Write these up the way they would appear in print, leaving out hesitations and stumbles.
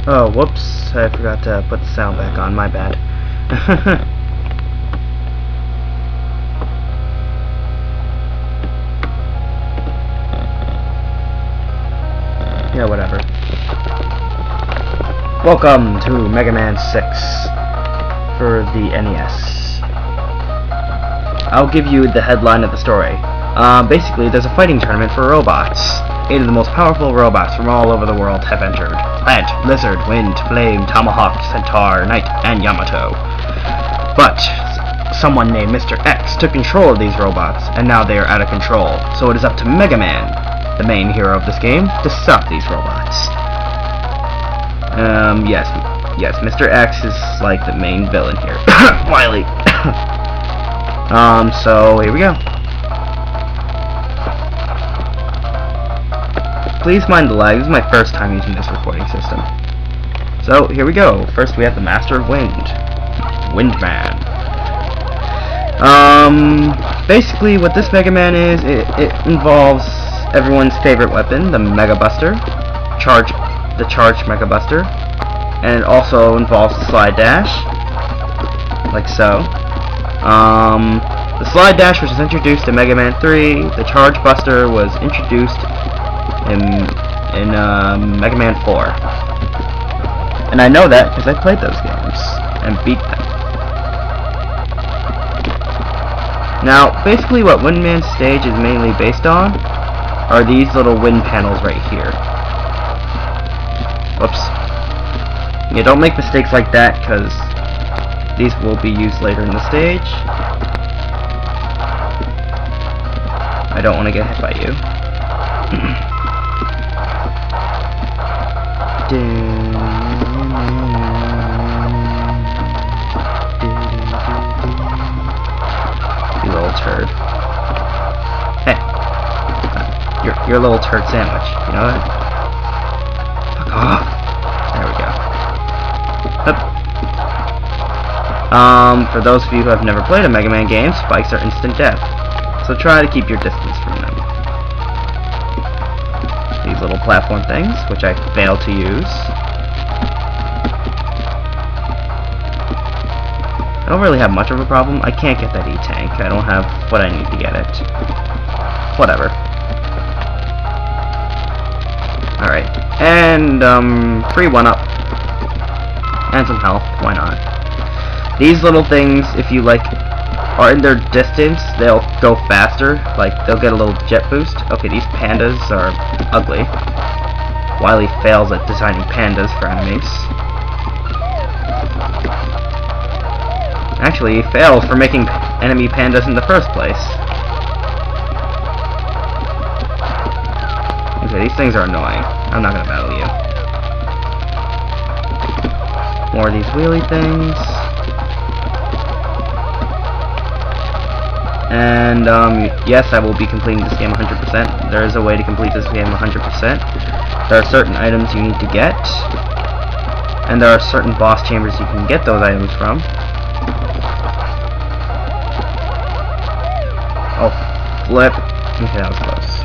Oh, whoops. I forgot to put the sound back on. My bad. Yeah, whatever. Welcome to Megaman 6 for the NES. I'll give you the headline of the story. Basically, there's a fighting tournament for robots. 8 of the most powerful robots from all over the world have entered. Plant, Lizard, Wind, Flame, Tomahawk, Centaur, Knight, and Yamato. But someone named Mr. X took control of these robots, and now they are out of control. So it is up to Megaman, the main hero of this game, to stop these robots. Yes, Mr. X is like the main villain here. Wily. So here we go. Please mind the lag. This is my first time using this recording system. So here we go. First we have the Master of Wind, Windman. Basically what this Mega Man is, it involves everyone's favorite weapon, the Mega Buster, the charged Mega Buster, and it also involves the slide dash, like so. The slide dash was introduced in Mega Man 3. The charge buster was introduced in Mega Man 4. And I know that because I played those games and beat them. Now, basically what Windman's stage is mainly based on are these little wind panels right here. Whoops. Yeah, don't make mistakes like that, because these will be used later in the stage. I don't want to get hit by you. You little turd. Hey. You're a little turd sandwich. You know that? Fuck off. There we go. For those of you who have never played a Mega Man game, spikes are instant death. So try to keep your distance from them. These little platform things, which I failed to use. I don't really have much of a problem. I can't get that E-Tank. I don't have what I need to get it. Whatever. Alright. And, free 1-up. And some health. Why not? These little things, if you, like, are in their distance, they'll go faster. Like, they'll get a little jet boost. Okay, these pandas are ugly. Wily fails at designing pandas for enemies. Actually, he fails for making enemy pandas in the first place. Okay, these things are annoying. I'm not gonna battle you. More of these wheelie things. And, yes, I will be completing this game 100%. There is a way to complete this game 100%. There are certain items you need to get. And there are certain boss chambers you can get those items from. Oh, flip. Okay, that was close.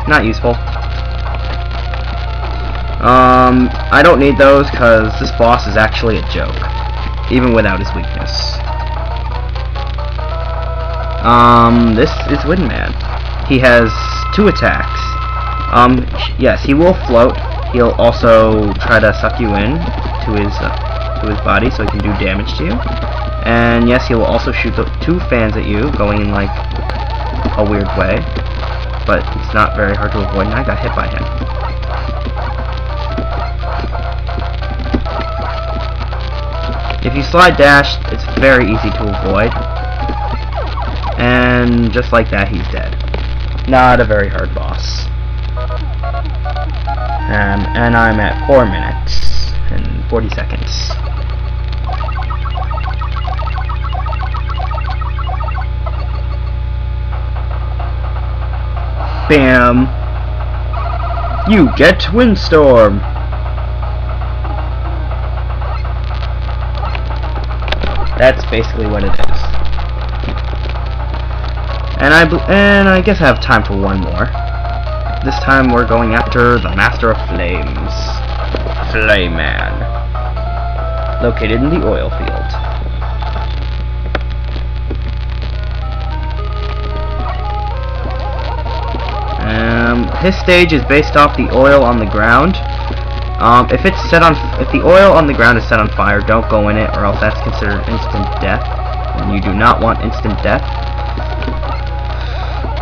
Not useful. I don't need those because this boss is actually a joke, even without his weakness. This is Windman. He has 2 attacks. Yes, he will float. He'll also try to suck you in to his body so he can do damage to you. And yes, he will also shoot the 2 fans at you, going in like a weird way. But it's not very hard to avoid, and I got hit by him. If you slide dash, it's very easy to avoid. And just like that, he's dead. Not a very hard boss. And I'm at 4 minutes and 40 seconds. Bam! You get Windstorm! That's basically what it is. And I guess I have time for one more. this time we're going after the Master of Flames, Megaman, located in the oil field. His stage is based off the oil on the ground. If the oil on the ground is set on fire, don't go in it, or else that's considered instant death, and you do not want instant death.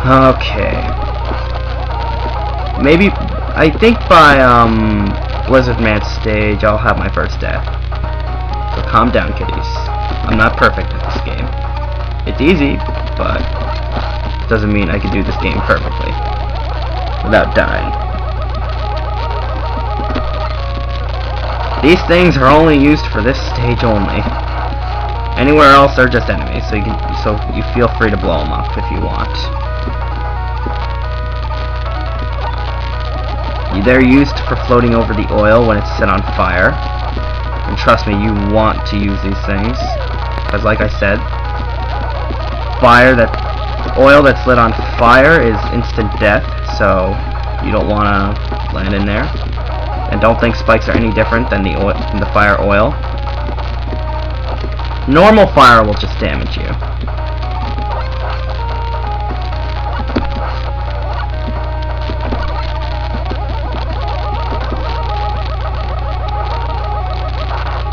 Okay. Maybe, I think by Lizard Man's stage, I'll have my first death. So calm down, kiddies. I'm not perfect at this game. It's easy, but it doesn't mean I can do this game perfectly without dying. These things are only used for this stage only. Anywhere else, they're just enemies, so you feel free to blow them up if you want. They're used for floating over the oil when it's set on fire. And trust me, you want to use these things, because like I said, oil that's lit on fire is instant death, so you don't want to land in there. And don't think spikes are any different than the fire oil. Normal fire will just damage you.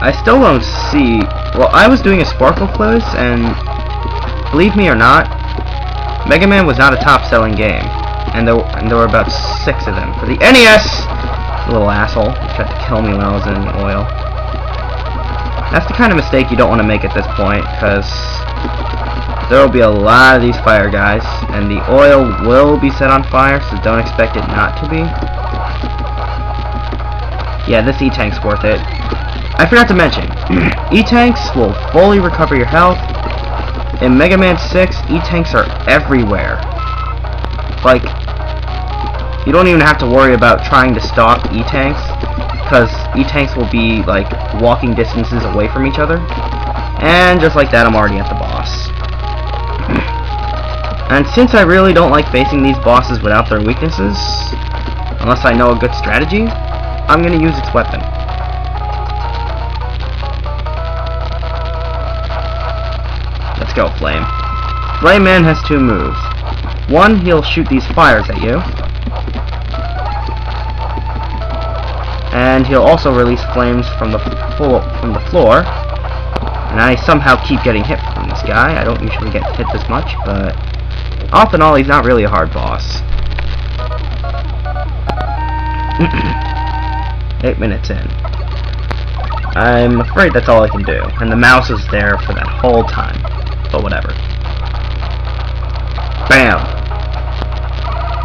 I still don't see... Well, I was doing a Sparkle quiz, and believe me or not, Megaman was not a top-selling game. And there were about 6 of them. For the NES! Little asshole. He tried to kill me when I was in the oil. That's the kind of mistake you don't want to make at this point, because there will be a lot of these fire guys, and the oil will be set on fire, so don't expect it not to be. Yeah, this E-Tank's worth it. I forgot to mention, E-Tanks will fully recover your health. In Mega Man 6, E-Tanks are everywhere. Like, you don't even have to worry about trying to stalk E-Tanks, because E-Tanks will be, like, walking distances away from each other. And just like that, I'm already at the boss. And since I really don't like facing these bosses without their weaknesses, unless I know a good strategy, I'm going to use its weapon. Let's go, Flame. Flame Man has 2 moves. One, he'll shoot these fires at you. And he'll also release flames from the floor. And I somehow keep getting hit from this guy. I don't usually get hit this much, but all in all, he's not really a hard boss. 8 minutes in. I'm afraid that's all I can do. And the mouse is there for that whole time. But whatever. Bam!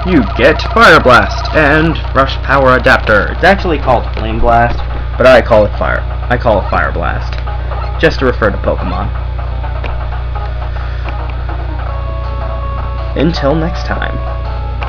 You get Fire Blast and Rush Power Adapter. It's actually called Flame Blast, but I call it Fire Blast, just to refer to Pokemon. Until next time.